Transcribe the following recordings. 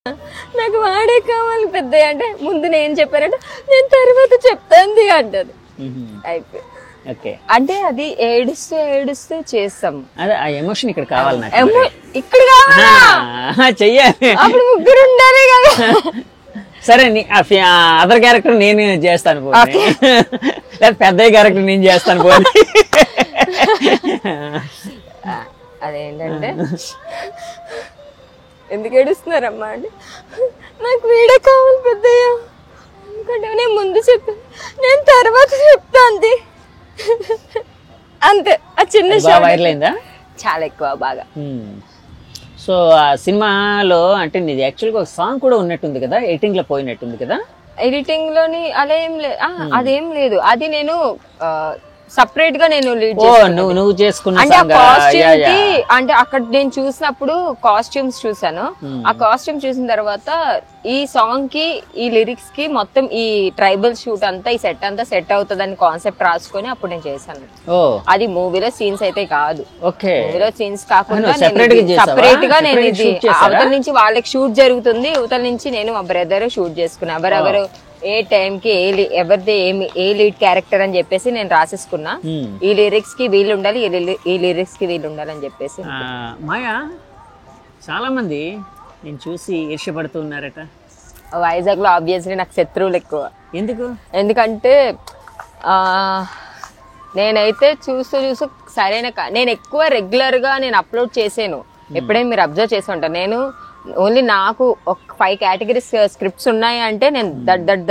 నాకు వాడే కావాలి పెద్దయ్య అంటే ముందు నేను చెప్పానంటే నేను తర్వాత చెప్తాంది అంటది. అయిపోయి ఓకే అంటే అది ఏడుస్తూ ఏడుస్తూ చేస్తాం. అదే ఆ ఎమోషన్ ఇక్కడ కావాలి నాకు. ఇక్కడ కావాలా చెయ్యాలి, అప్పుడు ముగ్గురు ఉండాలి కదా. సరే అదర్ క్యారెక్టర్ నేను చేస్తాను పోనీ, లేదా పెద్దయ్య క్యారెక్టర్ నేను చేస్తాను పోనీ. అదేంటంటే ఎందుకు ఏడుస్తున్నారమ్మా అంటే నాకు వీడే కావాలి పెద్దయ్య ఎందుకంటే నేను ముందు చెప్పాను నేను తర్వాత చెప్తా అంతే. అంతే ఆ చిన్న వైరల్ అయిందా? చాలా ఎక్కువ బాగా. సో ఆ సినిమాలో అంటే నీది యాక్చువల్గా ఒక సాంగ్ కూడా ఉన్నట్టుంది కదా, ఎడిటింగ్ లో పోయినట్టుంది కదా? ఎడిటింగ్ లోని అలా ఏం లేదు, అదేం లేదు. అది నేను సపరేట్ గా నేను లీడ్ నువ్వు చేసుకున్న అంటే ఆ కాస్ట్యూమ్ కి అంటే అక్కడ నేను చూసినప్పుడు కాస్ట్యూమ్స్ చూసాను. ఆ కాస్ట్యూమ్ చూసిన తర్వాత ఈ సాంగ్ కి ఈ లిరిక్స్ కి మొత్తం ఈ ట్రైబల్ షూట్ అంతా ఈ సెట్ అంతా సెట్ అవుతుందని కాన్సెప్ట్ రాసుకొని అప్పుడు నేను చేశాను. అది మూవీలో సీన్స్ అయితే కాదు, మూవీలో సీన్స్ కాకుండా సపరేట్ గా నేను ఇది అవతల నుంచి వాళ్ళకి షూట్ జరుగుతుంది, అవతల నుంచి నేను మా బ్రదర్ షూట్ చేసుకున్నా. ఎవరెవరు ఏ టైం కి ఎవరిది ఏ లీడ్ క్యారెక్టర్ అని చెప్పేసి నేను రాసేసుకున్నా. ఈ లిరిక్స్ కి వీళ్ళు ఉండాలి, ఈ లిరిక్స్ కి వీళ్ళు ఉండాలి అని చెప్పేసి. మాయా చాలా మంది నేను చూసి ఈర్ష్యపడుతున్నారట వైజాగ్ లో. ఆబ్వియస్లీ నాకు శత్రువులు ఎక్కువ. ఎందుకంటే నేనైతే చూస్తూ సరైన నేను ఎక్కువ రెగ్యులర్ గా నేను అప్లోడ్ చేసాను. ఎప్పుడైనా మీరు అబ్జర్వ్ చేసి ఉంటారు, నేను ఓన్లీ నాకు ఒక 5 కేటగిరీస్ స్క్రిప్ట్స్ ఉన్నాయి అంటే నేను దడ్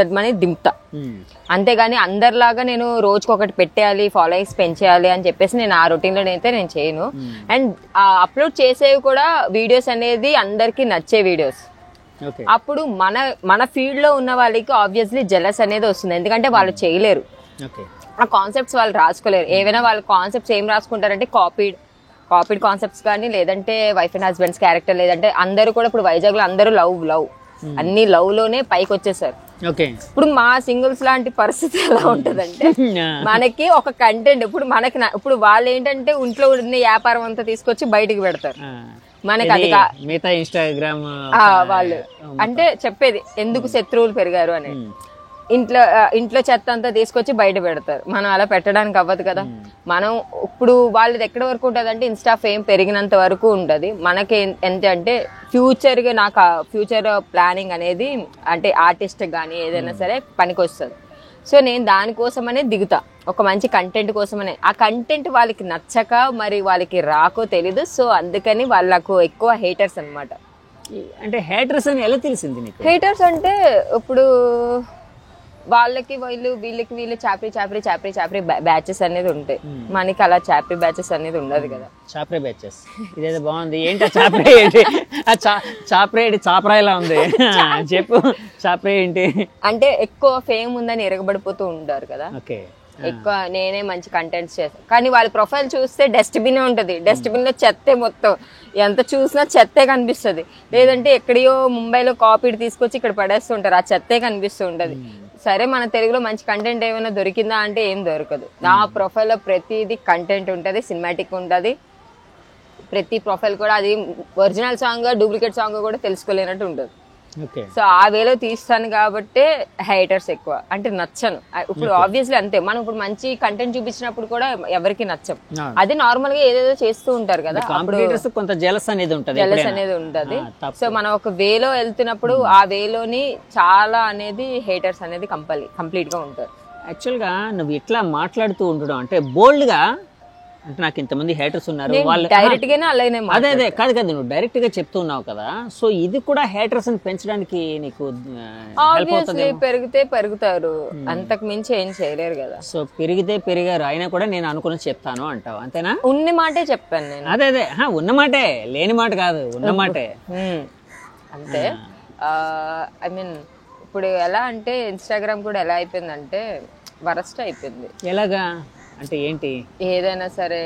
దింపుతా. అంతేగాని అందరిలాగా నేను రోజుకొకటి పెట్టేయాలి, ఫాలోయింగ్స్ పెంచేయాలి అని చెప్పేసి నేను ఆ రొటీన్ లో అయితే నేను చేయను. అండ్ అప్లోడ్ చేసేవి కూడా వీడియోస్ అనేది అందరికి నచ్చే వీడియోస్. అప్పుడు మన ఫీల్డ్ లో ఉన్న వాళ్ళకి ఆబ్వియస్లీ జెలస్ అనేది వస్తుంది, ఎందుకంటే వాళ్ళు చేయలేరు, ఆ కాన్సెప్ట్స్ వాళ్ళు రాసుకోలేరు. ఏవైనా వాళ్ళ కాన్సెప్ట్స్ ఏం రాసుకుంటారంటే కాపీడ్ కాన్సెప్ట్స్ కానీ, లేదంటే వైఫ్ అండ్ హస్బెండ్స్ క్యారెక్టర్, లేదంటే అందరూ కూడా ఇప్పుడు వైజాగ్ లో అందరూ లవ్ అన్ని లవ్ లోనే పైకి వచ్చేసారు. ఇప్పుడు మా సింగిల్స్ లాంటి పరిస్థితి ఎలా ఉంటదంటే మనకి ఒక కంటెంట్ ఇప్పుడు వాళ్ళు ఏంటంటే ఇంట్లో ఉన్న వ్యాపారం అంతా తీసుకొచ్చి బయటికి పెడతారు. మనకి అది మిగతా ఇన్స్టాగ్రామ్ వాళ్ళు అంటే చెప్పేది ఎందుకు శత్రువులు పెరిగారు అని. ఇంట్లో చెత్త అంతా తీసుకొచ్చి బయట పెడతారు. మనం అలా పెట్టడానికి అవ్వదు కదా. మనం ఇప్పుడు వాళ్ళది ఎక్కడి వరకు ఉంటుంది అంటే ఇన్స్టా ఫేమ్ పెరిగినంత వరకు ఉంటుంది. మనకి ఎంత అంటే నాకు ఫ్యూచర్ ప్లానింగ్ అనేది అంటే ఆర్టిస్ట్ కానీ ఏదైనా సరే పనికి వస్తుంది. సో నేను దానికోసమనే దిగుతా, ఒక మంచి కంటెంట్ కోసమనే. ఆ కంటెంట్ వాళ్ళకి నచ్చక మరి వాళ్ళకి రాకో తెలీదు. సో అందుకని వాళ్ళకు ఎక్కువ హేటర్స్ అనమాట. అంటే హేటర్స్ అని ఎలా తెలిసింది నీకు? హేటర్స్ అంటే ఇప్పుడు వాళ్ళకి వీళ్ళు చాప్రీ బ్యాచెస్ అనేది ఉంటాయి. మనకి అలా చాప్రీ బ్యాచెస్ అనేది ఉండదు కదా. చాప్రీ బ్యాచెస్ ఇదేదో బాగుంది. ఏంటి చాప్రీ? ఏంటి చాప్రీ ఏంటి? చాపరాయిలా ఉంది, చెప్పు. చాప్రీ ఏంటి అంటే ఎక్కువ ఫేమ్ ఉందని ఎరగబడిపోతూ ఉంటారు కదా. ఎక్కువ నేనే మంచి కంటెంట్స్ చేస్తాను, కానీ వాళ్ళ ప్రొఫైల్ చూస్తే డస్ట్బిన్ ఉంటది. డస్ట్బిన్ లో చెత్తే, మొత్తం ఎంత చూసినా చెత్తే కనిపిస్తుంది. లేదంటే ఎక్కడియో ముంబైలో కాపీడ్ తీసుకొచ్చి ఇక్కడ పడేస్తుంటారు, ఆ చెత్తే కనిపిస్తూ ఉంటది. సరే మన తెలుగులో మంచి కంటెంట్ ఏమైనా దొరికిందా అంటే ఏం దొరకదు. నా ప్రొఫైల్లో ప్రతిదీ కంటెంట్ ఉంటుంది, సినిమాటిక్ ఉంటుంది. ప్రతి ప్రొఫైల్ కూడా అది ఒరిజినల్ సాంగ్ డూప్లికేట్ సాంగ్ కూడా తెలుసుకోలేనట్టు ఉంటుంది. సో ఆ వేలో తీస్తాను కాబట్టి హేటర్స్ ఎక్కువ, అంటే నచ్చను. ఇప్పుడు ఆబ్వియస్లీ అంతే, మనం ఇప్పుడు మంచి కంటెంట్ చూపించినప్పుడు కూడా ఎవరికి నచ్చం. అది నార్మల్ గా ఏదేదో చేస్తూ ఉంటారు కదా, కొంత జెలస్ అనేది ఉంటది. సో మనం ఒక వేలో వెళ్తున్నప్పుడు ఆ వేలోని చాలా అనేది హేటర్స్ అనేది కంప్లీట్ గా ఉంటారు. యాక్చువల్ గా నువ్వు ఇట్లా మాట్లాడుతూ ఉండడం అంటే బోల్డ్ గా, అంటే నాకు ఇంతమంది హేటర్స్ ఉన్నారు వాళ్ళు డైరెక్ట్ గానే అలానే అదే కాదు నువ్వు డైరెక్ట్ గా చెప్తున్నావు కదా. సో ఇది కూడా హేటర్స్ ని పెంచడానికి నీకు పెరిగితే పెరుగుతారు, అంతకు మించి ఏం చేయలేరు కదా. సో పెరిగారు అయినా కూడా నేను అనుకుని చెప్తాను అంటావు, అంతేనా? ఉన్న మాటే చెప్పాను నేను. అదే ఉన్న మాటే, లేని మాట కాదు, ఉన్న మాటే అంతే. ఐ మీన్ ఇప్పుడు ఎలా అంటే ఇన్స్టాగ్రామ్ కూడా ఎలా అయిపోయిందంటే వరస్ట్ అయిపోయింది. ఎలాగా అంటే ఏంటి? ఏదైనా సరే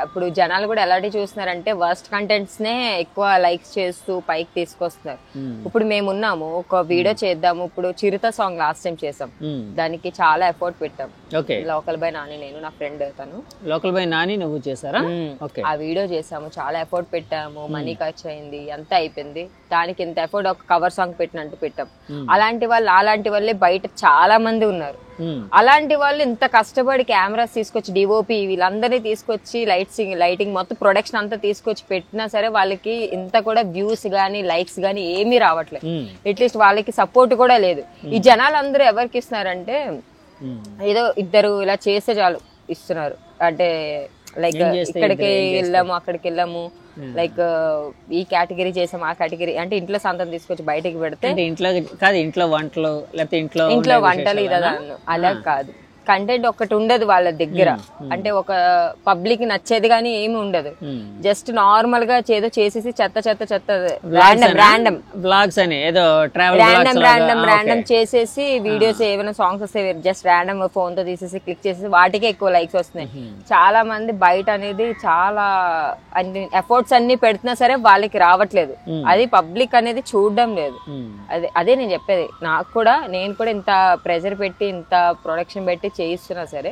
ఇప్పుడు జనాలు కూడా ఎలాంటి చూస్తున్నారంటే వర్స్ట్ కంటెంట్స్ నే ఎక్కువ లైక్స్ చేస్తూ పైకి తీసుకొస్తున్నారు. ఇప్పుడు మేము ఉన్నాము, ఒక వీడియో చేద్దాము, ఇప్పుడు చిరుత సాంగ్ లాస్ట్ టైం చేసాం, దానికి చాలా ఎఫర్ట్ పెట్టాం. లోకల్ బై నాని, నేను నా ఫ్రెండ్ తను. లోకల్ బై నాని నువ్వు చేసారా? ఆ వీడియో చేసాము, చాలా ఎఫర్ట్ పెట్టాము, మనీ ఖర్చు అయింది, అంతా అయిపోయింది. దానికి ఇంత ఎఫర్ట్ ఒక కవర్ సాంగ్ పెట్టినట్టు పెట్టాం. అలాంటి వాళ్ళే బయట చాలా మంది ఉన్నారు. అలాంటి వాళ్ళు ఇంత కష్టపడి కెమెరాస్ తీసుకొచ్చి డిఓపి వీళ్ళందరినీ తీసుకొచ్చి లైటింగ్ మొత్తం ప్రొడక్షన్ అంతా తీసుకొచ్చి పెట్టినా సరే వాళ్ళకి ఇంత కూడా వ్యూస్ గానీ లైక్స్ గానీ ఏమీ రావట్లేదు. అట్లీస్ట్ వాళ్ళకి సపోర్ట్ కూడా లేదు. ఈ జనాలందరూ ఎవరికి ఇస్తున్నారంటే ఏదో ఇద్దరు ఇలా చేస్తే చాలు ఇస్తున్నారు. అంటే లైక్ ఇక్కడికి వెళ్ళాము, అక్కడికి వెళ్ళాము, లైక్ ఈ కేటగిరీ చేసాం, ఆ కేటగిరీ అంటే ఇంట్లో సంతం తీసుకొచ్చి బయటకి పెడితే ఇంట్లో కాదు, ఇంట్లో వంటలు లేకపోతే ఇంట్లో వంటలు ఇదా అలా కాదు. కంటెంట్ ఒకటి ఉండదు వాళ్ళ దగ్గర, అంటే ఒక పబ్లిక్ నచ్చేది కానీ ఏమి ఉండదు. జస్ట్ నార్మల్ గా ఏదో చేసేసి చెత్త ర్యాండమ్ బ్లాగ్స్ అని ఏదో ర్యాండమ్ చేసేసి వీడియోస్ ఏమైనా సాంగ్స్ వస్తే జస్ట్ ర్యాండమ్ ఫోన్ తో తీసేసి క్లిక్ చేసేసి వాటికే ఎక్కువ లైక్స్ వస్తున్నాయి. చాలా మంది బయట అనేది చాలా ఎఫర్ట్స్ అన్ని పెడుతున్నా సరే వాళ్ళకి రావట్లేదు. అది పబ్లిక్ అనేది చూడడం లేదు. అదే నేను చెప్పేది. నేను కూడా ఇంత ప్రెజర్ పెట్టి ఇంత ప్రొడక్షన్ పెట్టి చేయిస్తున్నా సరే,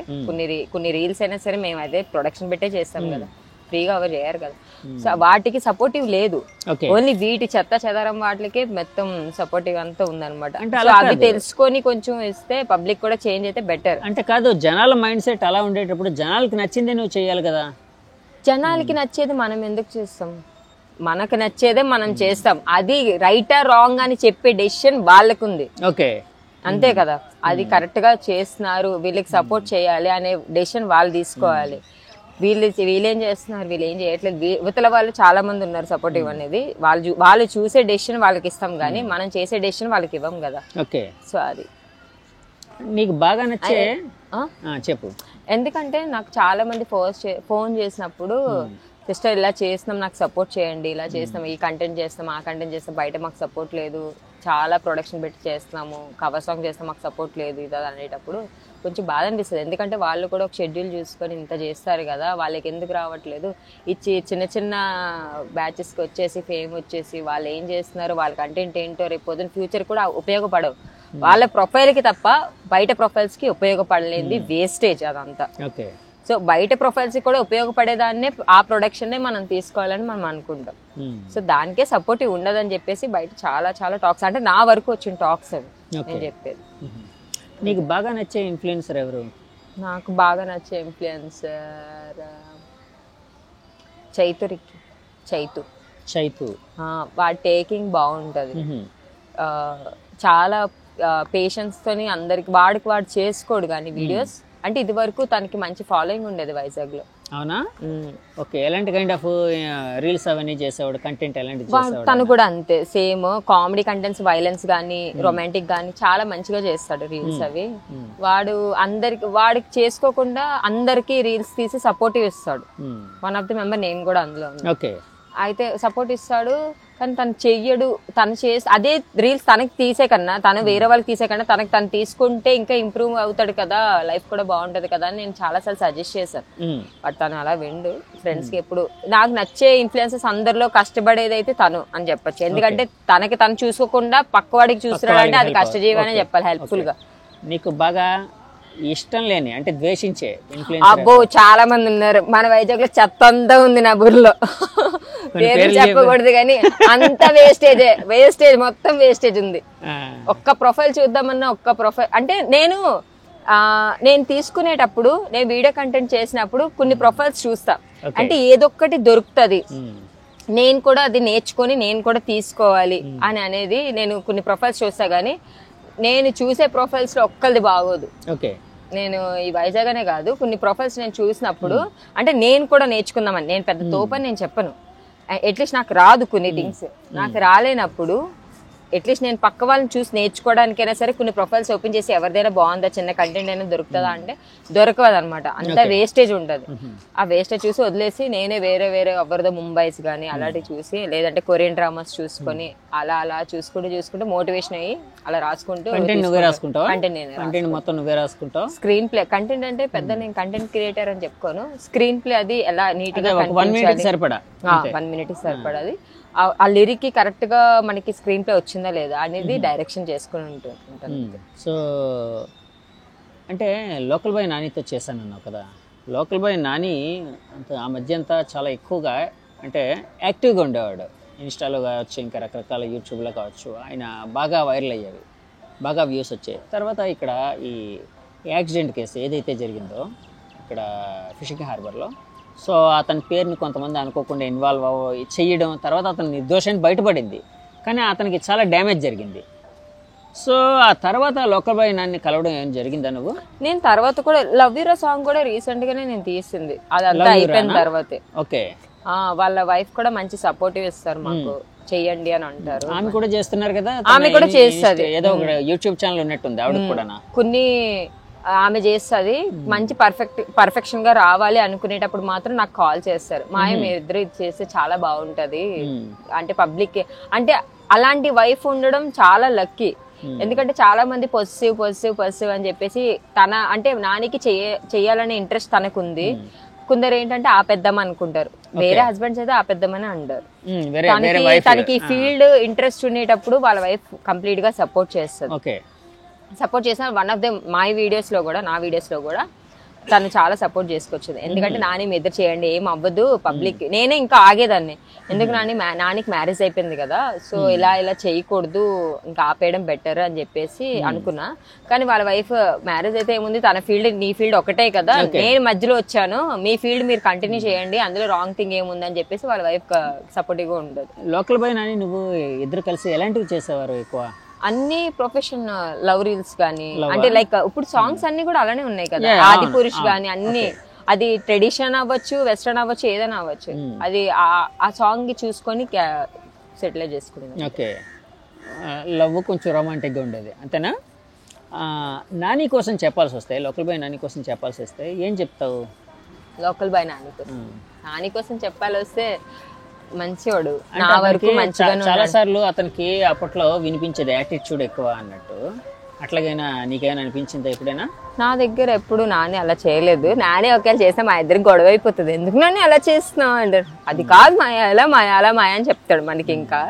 కొన్ని రీల్స్ అయినా సరే మేము అదే ప్రొడక్షన్ పెట్టే చేస్తాం కదా, ఫ్రీగా ఎవరు చేయరు కదా. సో వాటికి సపోర్టివ్ లేదు, ఓన్లీ వీటి చెదారం వాటికి మొత్తం సపోర్టివ్ అంతా ఉందన్నమాట. అవి తెలుసుకొని కొంచెం ఇస్తే పబ్లిక్ కూడా చేంజ్ అయితే బెటర్. అంటే కాదు, జనాల మైండ్ సెట్ అలా ఉండేటప్పుడు జనాలకి నచ్చిందే నువ్వు చేయాలి కదా. జనాలకి నచ్చేది మనం ఎందుకు చేస్తాం? మనకు నచ్చేదే మనం చేస్తాం. అది రైటా రాంగ్ అని చెప్పే డెసిషన్ వాళ్ళకుంది. ఓకే, అంతే కదా. అది కరెక్ట్ గా చేస్తున్నారు, వీళ్ళకి సపోర్ట్ చేయాలి అనే డెసిషన్ వాళ్ళు తీసుకోవాలి. వీళ్ళేం చేస్తున్నారు, వీళ్ళు ఏం చేయట్లేదు, యువతల వాళ్ళు చాలా మంది ఉన్నారు సపోర్టివ్ అనేది. వాళ్ళు చూసే డెసిషన్ వాళ్ళకి ఇస్తాం కానీ మనం చేసే డెసిషన్ వాళ్ళకి ఇవ్వం కదా. ఓకే, సో అది నీకు బాగా నచ్చే చెప్పు. ఎందుకంటే నాకు చాలా మంది ఫోన్ చేసినప్పుడు, సిస్టర్ ఇలా చేస్తున్నాం, నాకు సపోర్ట్ చేయండి, ఇలా చేస్తాం, ఈ కంటెంట్ చేస్తాం, ఆ కంటెంట్ చేస్తాం, బయట మాకు సపోర్ట్ లేదు, చాలా ప్రొడక్షన్ పెట్టి చేస్తున్నాము, కవర్ సాంగ్ చేస్తాం, మాకు సపోర్ట్ లేదు ఇది అనేటప్పుడు కొంచెం బాధ అనిపిస్తుంది. ఎందుకంటే వాళ్ళు కూడా ఒక షెడ్యూల్ చూసుకొని ఇంత చేస్తారు కదా, వాళ్ళకి ఎందుకు రావట్లేదు. చిన్న చిన్న బ్యాచెస్కి వచ్చేసి ఫేమ్ వచ్చేసి వాళ్ళు ఏం చేస్తున్నారు, వాళ్ళ కంటెంట్ ఏంటో రేపు పొద్దున ఫ్యూచర్ కూడా ఉపయోగపడవు. వాళ్ళ ప్రొఫైల్కి తప్ప బయట ప్రొఫైల్స్కి ఉపయోగపడలేంది, వేస్టేజ్ అదంతా. సో బయట ప్రొఫైల్స్ కూడా ఉపయోగపడేదాన్నే ఆ ప్రొడక్షన్ మనం తీసుకోవాలని మనం అనుకుంటాం. సో దానికే సపోర్టివ్ ఉండదని చెప్పేసి బయట చాలా చాలా టాక్స్, అంటే నా వరకు వచ్చిన టాక్స్ అవి నేను చెప్పేది. నీకు బాగా నచ్చే ఇన్ఫ్లుయెన్సర్ ఎవరు? నాకు బాగా నచ్చే ఇన్ఫ్లుయెన్సర్ చైతు. వాడి టేకింగ్ బాగుంటది, చాలా పేషెన్స్ తోని అందరికి వాడు చేసుకోడు కానీ వీడియోస్. అంటే ఇది వరకు తనకి మంచి ఫాలోయింగ్ ఉండేది వైజాగ్ లో. అవునా? ఓకే, ఎలాంటి కైండ్ ఆఫ్ రీల్స్ అవన్నీ చేసేవాడు, కంటెంట్ ఎలాంటి? తను కూడా అంతే, సేమ్ కామెడీ కంటెంట్స్, వైలెన్స్ గానీ రొమాంటిక్ గానీ చాలా మంచిగా చేస్తాడు రీల్స్ అవి. వాడికి చేసుకోకుండా అందరికి రీల్స్ తీసి సపోర్టివ్ ఇస్తాడు. వన్ ఆఫ్ ది మెంబర్ నేను కూడా అందులో. ఓకే, అయితే సపోర్ట్ ఇస్తాడు కానీ తను చెయ్యడు. తను అదే రీల్స్ తనకి తీసే కన్నా, తను వేరే వాళ్ళకి తీసే కన్నా తను తీసుకుంటే ఇంకా ఇంప్రూవ్ అవుతాడు కదా, లైఫ్ కూడా బాగుంటది కదా అని నేను చాలా సార్లు సజెస్ట్ చేశాను. బట్ తను అలా విండు. ఫ్రెండ్స్ కి ఎప్పుడు నాకు నచ్చే ఇన్ఫ్లుయెన్సర్స్ అందరిలో కష్టపడేది అయితే తను అని చెప్పొచ్చు. ఎందుకంటే తను చూసుకోకుండా పక్కవాడికి చూస్తున్నాడు అంటే అది కష్టజీవి అనే చెప్పాలి, హెల్ప్ఫుల్ గా. నీకు బాగా ఇష్టం లేని అంటే ద్వేషించే అబ్బో చాలా మంది ఉన్నారు. మన వైజాగ్ లో చెత్త అంతా ఉంది నా బుర్రలో, పేరు చెప్పకూడదు కానీ అంత వేస్టేజ్ మొత్తం వేస్టేజ్ ఉంది. ఒక్క ప్రొఫైల్ చూద్దామన్నా ఒక్క ప్రొఫైల్ అంటే నేను తీసుకునేటప్పుడు, నేను వీడియో కంటెంట్ చేసినప్పుడు కొన్ని ప్రొఫైల్స్ చూస్తా, అంటే ఏదొక్కటి దొరుకుతుంది, నేను కూడా అది నేర్చుకొని నేను కూడా తీసుకోవాలి అని అనేది నేను కొన్ని ప్రొఫైల్స్ చూస్తా. గానీ నేను చూసే ప్రొఫైల్స్ లో ఒక్కరిది బాగోదు. నేను ఈ వైజాగ్ అనే కాదు, కొన్ని ప్రొఫైల్స్ నేను చూసినప్పుడు అంటే నేను కూడా నేర్చుకుందామని, నేను పెద్ద తోపని నేను చెప్పను, అట్లీస్ట్ నాకు రాదు కొన్ని థింగ్స్. నాకు రాలేనప్పుడు అట్లీస్ట్ నేను పక్క వాళ్ళని చూసి నేర్చుకోవడానికైనా సరే కొన్ని ప్రొఫైల్స్ ఓపెన్ చేసి ఎవరిదైనా బాగుందా, చిన్న కంటెంట్ అయినా దొరుకుతుందా అంటే దొరకదు అనమాట. అంతా వేస్టేజ్ ఉంటుంది. ఆ వేస్టేజ్ చూసి వదిలేసి నేనే వేరే ఎవరిదో ముంబైస్ కానీ అలాంటివి చూసి, లేదంటే కొరియన్ డ్రామాస్ చూసుకొని అలా చూసుకుంటూ మోటివేషన్ అయ్యి అలా రాసుకుంటూ నువ్వే రాసుకుంటావా? కంటెంట్ మొత్తం నువ్వే రాసుకుంటావు? స్క్రీన్ ప్లే కంటెంట్ అంటే పెద్ద నేను కంటెంట్ క్రియేటర్ అని చెప్పుకోను. స్క్రీన్ ప్లే అది ఎలా నీట్ గా 1 minute సరిపడా 1 minute సరిపడాది. ఆ లిరిక్ కి కరెక్ట్ గా మనకి స్క్రీన్ ప్లే వచ్చిందా లేదా అనేది డైరెక్షన్ చేసుకుని ఉంటుంది. సో అంటే లోకల్ బాయ్ నానితో చేశాను అన్నావు కదా, లోకల్ బాయ్ నాని ఆ మధ్య అంతా చాలా ఎక్కువగా అంటే యాక్టివ్గా ఉండేవాడు. ఇన్స్టాలో కావచ్చు, ఇంకా రకరకాల యూట్యూబ్లో కావచ్చు, ఆయన బాగా వైరల్ అయ్యేవి, బాగా వ్యూస్ వచ్చాయి. తర్వాత ఇక్కడ ఈ యాక్సిడెంట్ కేసు ఏదైతే జరిగిందో ఇక్కడ ఫిషింగ్ హార్బర్లో, సో అతని పేరుని కొంతమంది అనుకోకుండా ఇన్వాల్వ్ చేయడం, తర్వాత అతను నిర్దోషాన్ని బయటపడింది, కానీ అతనికి చాలా డ్యామేజ్ జరిగింది. సో ఆ తర్వాత లోకల్ బాయ్ నాన్ని కలవడం ఏం జరిగిందా నువ్వు? నేను తర్వాత కూడా లవ్ యూరా సాంగ్ కూడా రీసెంట్ గానే నేను తీసింది, అదంతా అయిపోయిన తర్వాతే. ఓకే. వాళ్ళ వైఫ్ కూడా మంచి సపోర్టివ్ ఇస్తారు మాకు, చెయ్యండి అని అంటారు. ఆమె కూడా చేస్తున్నారు కదా, ఆమె కూడా చేస్తుంది, ఏదో ఒక యూట్యూబ్ ఛానల్ ఉన్నట్టుంది ఆవిడ కూడా. కొన్ని ఆమె చేస్తుంది మంచి పర్ఫెక్షన్ గా రావాలి అనుకునేటప్పుడు మాత్రం నాకు కాల్ చేస్తారు, మీరిద్దరు ఇది చేస్తే చాలా బాగుంటది అంటే పబ్లిక్ అంటే అలాంటి వైఫ్ ఉండడం చాలా లక్కీ. ఎందుకంటే చాలా మంది పొజిటివ్ అని చెప్పేసి తన అంటే నానికి చెయ్యాలనే ఇంట్రెస్ట్ తనకుంది. కొందరు ఏంటంటే ఆ పెద్దమ్మ అనుకుంటారు, వేరే హస్బెండ్స్ అయితే ఆ పెద్దమ్మని అంటారు. తనకి ఫీల్డ్ ఇంట్రెస్ట్ ఉండేటప్పుడు వాళ్ళ వైఫ్ కంప్లీట్ గా సపోర్ట్ చేస్తుంది. సపోర్ట్ చేసిన వన్ ఆఫ్ ద నా వీడియోస్ లో కూడా తను చాలా సపోర్ట్ చేసుకొచ్చింది. ఎందుకంటే నాని మీ ఎదురు చేయండి, ఏం అవ్వదు పబ్లిక్. నేనే ఇంకా ఆగేదాన్ని, ఎందుకు నానికి మ్యారేజ్ అయిపోయింది కదా, సో ఇలా చేయకూడదు, ఇంకా ఆపేయడం బెటర్ అని చెప్పేసి అనుకున్నా. కానీ వాళ్ళ వైఫ్ మ్యారేజ్ అయితే ఏముంది, తన ఫీల్డ్ నీ ఫీల్డ్ ఒకటే కదా, నేను మధ్యలో వచ్చాను, మీ ఫీల్డ్ మీరు కంటిన్యూ చేయండి, అందులో రాంగ్ థింగ్ ఏముంది అని చెప్పేసి వాళ్ళ వైఫ్ సపోర్టివ్ గా ఉండదు. లోకల్ బాయ్ నాని నువ్వు ఇద్దరు కలిసి ఎలాంటివి చేసేవారు ఎక్కువ? అన్ని ప్రొఫెషన్ లవ్ రీల్స్ గానీ, అంటే లైక్ ఇప్పుడు సాంగ్స్ అన్ని కూడా అలానే ఉన్నాయి కదా, ఆది పురుష్ గానీ అన్ని, అది ట్రెడిషన్ అవ్వచ్చు, వెస్టర్న్ అవ్వచ్చు, ఏదైనా అవ్వచ్చు, అది ఆ సాంగ్ కి చూసుకొని సెటిల్ చేసుకునేది. ఓకే. లవ్ కొంచెం రొమాంటిక్ గా ఉండేది అంతేనా? నాని కోసం చెప్పాల్సి వస్తే, లోకల్ బాయ్ నాని కోసం చెప్పాల్సి వస్తే ఏం చెప్తావు? లోకల్ బాయ్ నాని కోసం చెప్పాలి వస్తే మంచివాడు, నా వరకు మంచిగా. చాలా సార్లు అతనికి అప్పట్లో వినిపించేది యాటిట్యూడ్ ఎక్కువ అన్నట్టు, అట్లాగైనా నీకేమైనా అనిపించిందా ఎప్పుడైనా? నా దగ్గర ఎప్పుడు నాని అలా చేయలేదు. నాని ఒకవేళ చేస్తే మా ఇద్దరికి గొడవ అయిపోతుంది, ఎందుకు నాని అలా చేస్తున్నావు అంటారు. అది కాదు మాయ, అలా మాయ అని చెప్తాడు మనకి. ఇంకా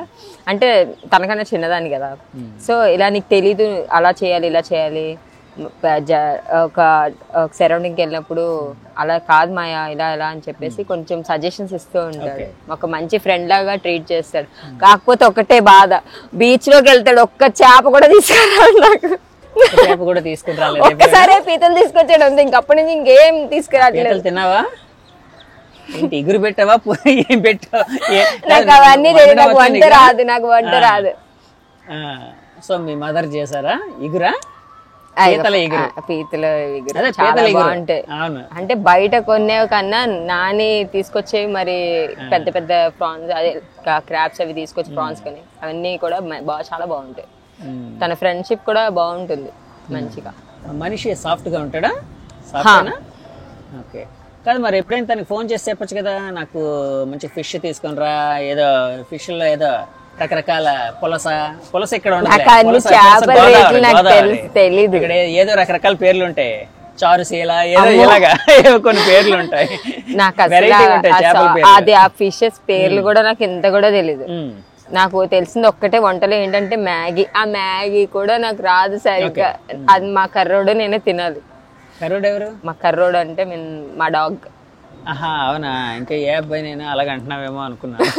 అంటే తనకన్నా చిన్నదాన్ని కదా, సో ఇలా నీకు తెలీదు, అలా చేయాలి ఇలా చేయాలి, ఒక సరౌండింగ్కి వెళ్ళినప్పుడు అలా కాదు మాయా ఇలా అని చెప్పేసి కొంచెం సజెషన్స్ ఇస్తూ ఉంటాడు. ఒక మంచి ఫ్రెండ్ లాగా ట్రీట్ చేస్తాడు. కాకపోతే ఒకటే బాధ, బీచ్ లోకి వెళ్తాడు, ఒక్క చేప కూడా తీసుకురాడు. నాకు ఒక్కసారి పీతలు తీసుకొచ్చాడు అంతే, ఇంకప్పటి నుంచి ఇంకేం తీసుకురావట్లేదు. తిన్నావా? ఎగురు పెట్టావా? ఏం పెట్టావా? నాకు అవన్నీ తెలియదు, నాకు వంట రాదు. సో మీ మదర్ చేశారా ఇగురా? పీతల ఎగురు చాలా బాగుంటాయి. అంటే బయట కొనేవి కన్నా నాని తీసుకొచ్చేవి మరి పెద్ద పెద్ద ప్రాన్స్, అదే క్రాబ్స్ అవి తీసుకొచ్చి ప్రాన్స్ కొని అవన్నీ కూడా చాలా బాగుంటాయి. తన ఫ్రెండ్షిప్ కూడా బాగుంటుంది మంచిగా. మనిషి సాఫ్ట్ గా ఉంటాడా? ఓకే. కాదు మరి ఎప్పుడైనా తనకి ఫోన్ చేసి చెప్పొచ్చు కదా, నాకు మంచి ఫిష్ తీసుకొని రా, ఏదో ఫిష్ లో ఏదో రకరకాల పులస ఇక్కడ ఇక్కడ ఏదో రకరకాల పేర్లు ఉంటాయి, చారుశీల ఏదో ఇలాగా కొన్ని పేర్లు ఉంటాయి. నాకు అది ఆ ఫిషెస్ పేర్లు కూడా నాకు ఎంత కూడా తెలీదు. నాకు తెలిసింది ఒక్కటే వంటలో ఏంటంటే మ్యాగీ. ఆ మ్యాగీ కూడా నాకు రాదు సరిగ్గా, అది మా కర్రోడు నేనే తినాలి. కర్రోడు ఎవరు? మా కర్రోడు అంటే మా డాగ్. అవునా? ఇంకా ఏ అబ్బాయి నేను అలాగ అంటున్నావేమో అనుకున్నాను.